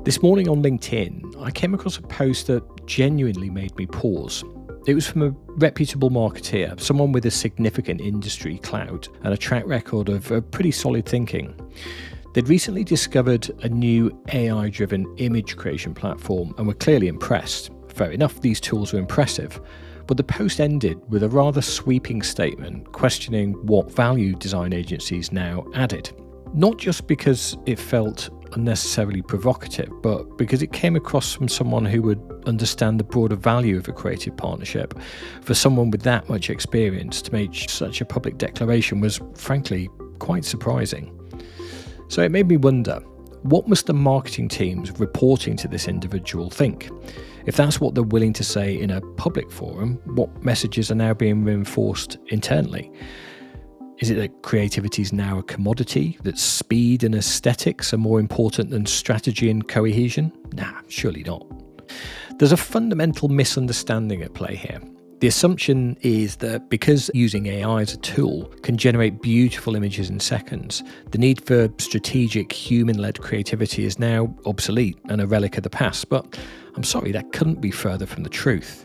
This morning on LinkedIn, I came across a post that genuinely made me pause. It was from a reputable marketeer, someone with a significant industry clout and a track record of pretty solid thinking. They'd recently discovered a new AI-driven image creation platform and were clearly impressed. Fair enough, these tools were impressive, but the post ended with a rather sweeping statement questioning what value design agencies now added. Not just because it felt unnecessarily provocative, but because it came across from someone who would understand the broader value of a creative partnership. For someone with that much experience to make such a public declaration was, frankly, quite surprising. So it made me wonder, what must the marketing teams reporting to this individual think? If that's what they're willing to say in a public forum, what messages are now being reinforced internally? Is it that creativity is now a commodity, that speed and aesthetics are more important than strategy and cohesion? Nah, surely not. There's a fundamental misunderstanding at play here. The assumption is that because using AI as a tool can generate beautiful images in seconds, the need for strategic human-led creativity is now obsolete and a relic of the past. But I'm sorry, that couldn't be further from the truth.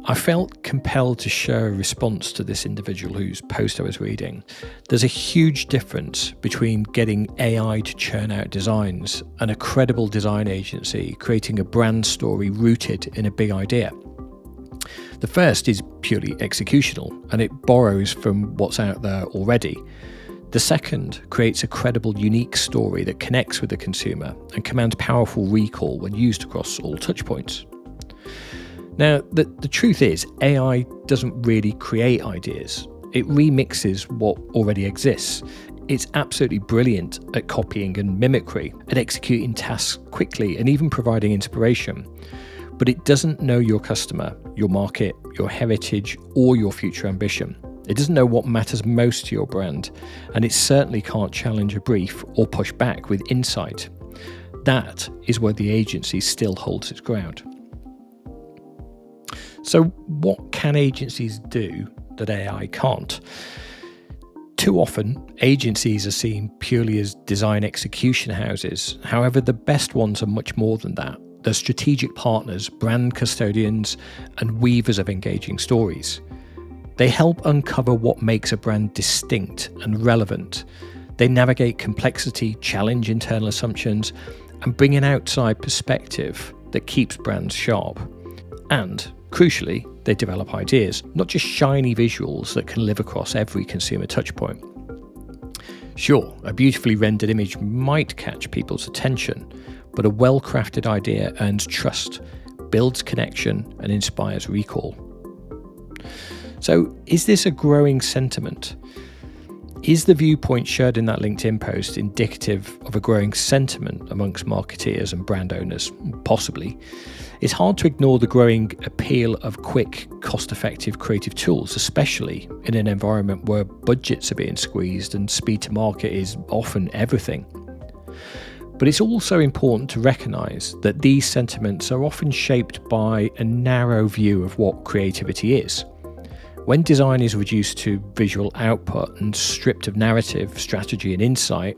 I felt compelled to share a response to this individual whose post I was reading. There's a huge difference between getting AI to churn out designs and a credible design agency creating a brand story rooted in a big idea. The first is purely executional, and it borrows from what's out there already. The second creates a credible, unique story that connects with the consumer and commands powerful recall when used across all touchpoints. Now, the truth is, AI doesn't really create ideas. It remixes what already exists. It's absolutely brilliant at copying and mimicry, at executing tasks quickly and even providing inspiration. But it doesn't know your customer, your market, your heritage, or your future ambition. It doesn't know what matters most to your brand, and it certainly can't challenge a brief or push back with insight. That is where the agency still holds its ground. So what can agencies do that AI can't? Too often, agencies are seen purely as design execution houses. However, the best ones are much more than that. They're strategic partners, brand custodians, and weavers of engaging stories. They help uncover what makes a brand distinct and relevant. They navigate complexity, challenge internal assumptions, and bring an outside perspective that keeps brands sharp. And crucially, they develop ideas, not just shiny visuals that can live across every consumer touchpoint. Sure, a beautifully rendered image might catch people's attention, but a well-crafted idea earns trust, builds connection, and inspires recall. So, is this a growing sentiment? Is the viewpoint shared in that LinkedIn post indicative of a growing sentiment amongst marketeers and brand owners? Possibly. It's hard to ignore the growing appeal of quick, cost-effective creative tools, especially in an environment where budgets are being squeezed and speed to market is often everything. But it's also important to recognise that these sentiments are often shaped by a narrow view of what creativity is. When design is reduced to visual output and stripped of narrative, strategy and insight,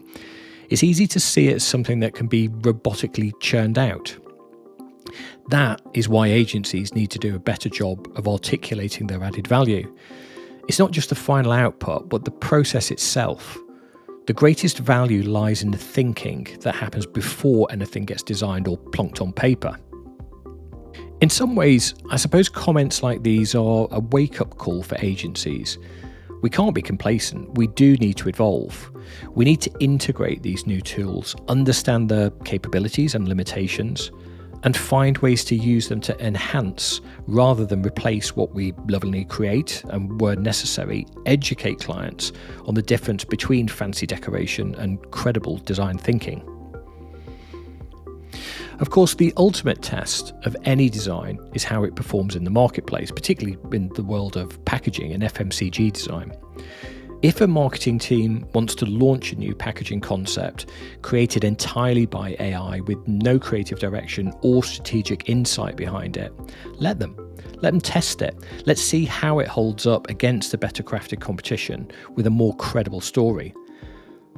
it's easy to see it as something that can be robotically churned out. That is why agencies need to do a better job of articulating their added value. It's not just the final output, but the process itself. The greatest value lies in the thinking that happens before anything gets designed or plonked on paper. In some ways, I suppose comments like these are a wake-up call for agencies. We can't be complacent. We do need to evolve. We need to integrate these new tools, understand their capabilities and limitations, and find ways to use them to enhance rather than replace what we lovingly create, and where necessary, educate clients on the difference between fancy decoration and credible design thinking. Of course, the ultimate test of any design is how it performs in the marketplace, particularly in the world of packaging and FMCG design. If a marketing team wants to launch a new packaging concept created entirely by AI with no creative direction or strategic insight behind it, let them test it. Let's see how it holds up against a better crafted competition with a more credible story.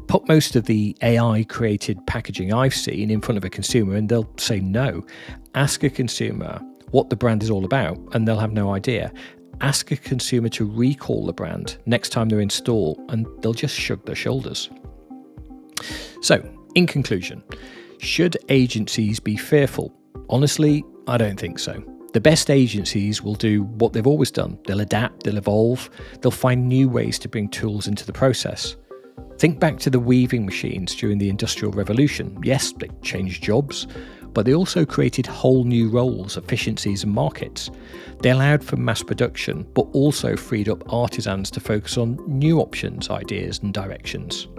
Put most of the AI-created packaging I've seen in front of a consumer and they'll say no. Ask a consumer what the brand is all about and they'll have no idea. Ask a consumer to recall the brand next time they're in store and they'll just shrug their shoulders. So, in conclusion, should agencies be fearful? Honestly, I don't think so. The best agencies will do what they've always done. They'll adapt, they'll evolve, they'll find new ways to bring tools into the process. Think back to the weaving machines during the Industrial Revolution. Yes, they changed jobs, but they also created whole new roles, efficiencies and markets. They allowed for mass production, but also freed up artisans to focus on new options, ideas and directions.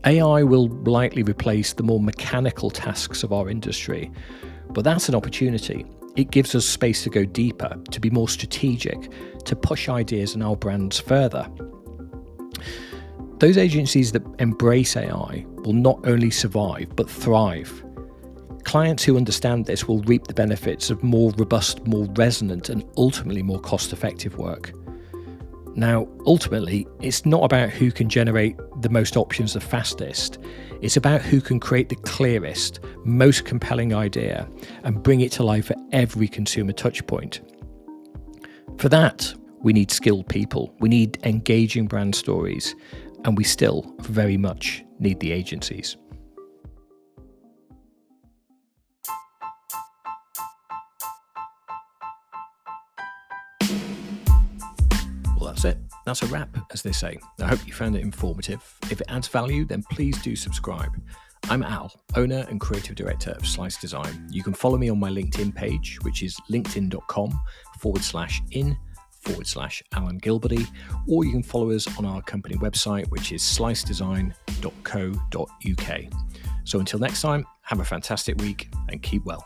AI will likely replace the more mechanical tasks of our industry, but that's an opportunity. It gives us space to go deeper, to be more strategic, to push ideas and our brands further. Those agencies that embrace AI will not only survive, but thrive. Clients who understand this will reap the benefits of more robust, more resonant, and ultimately more cost-effective work. Now, ultimately, it's not about who can generate the most options the fastest. It's about who can create the clearest, most compelling idea and bring it to life at every consumer touchpoint. For that, we need skilled people. We need engaging brand stories. And we still very much need the agencies. Well, that's it. That's a wrap, as they say. I hope you found it informative. If it adds value, then please do subscribe. I'm Al, owner and creative director of Slice Design. You can follow me on my LinkedIn page, which is linkedin.com/in/Alan Gilberty, or you can follow us on our company website, which is slicedesign.co.uk. So until next time, have a fantastic week and keep well.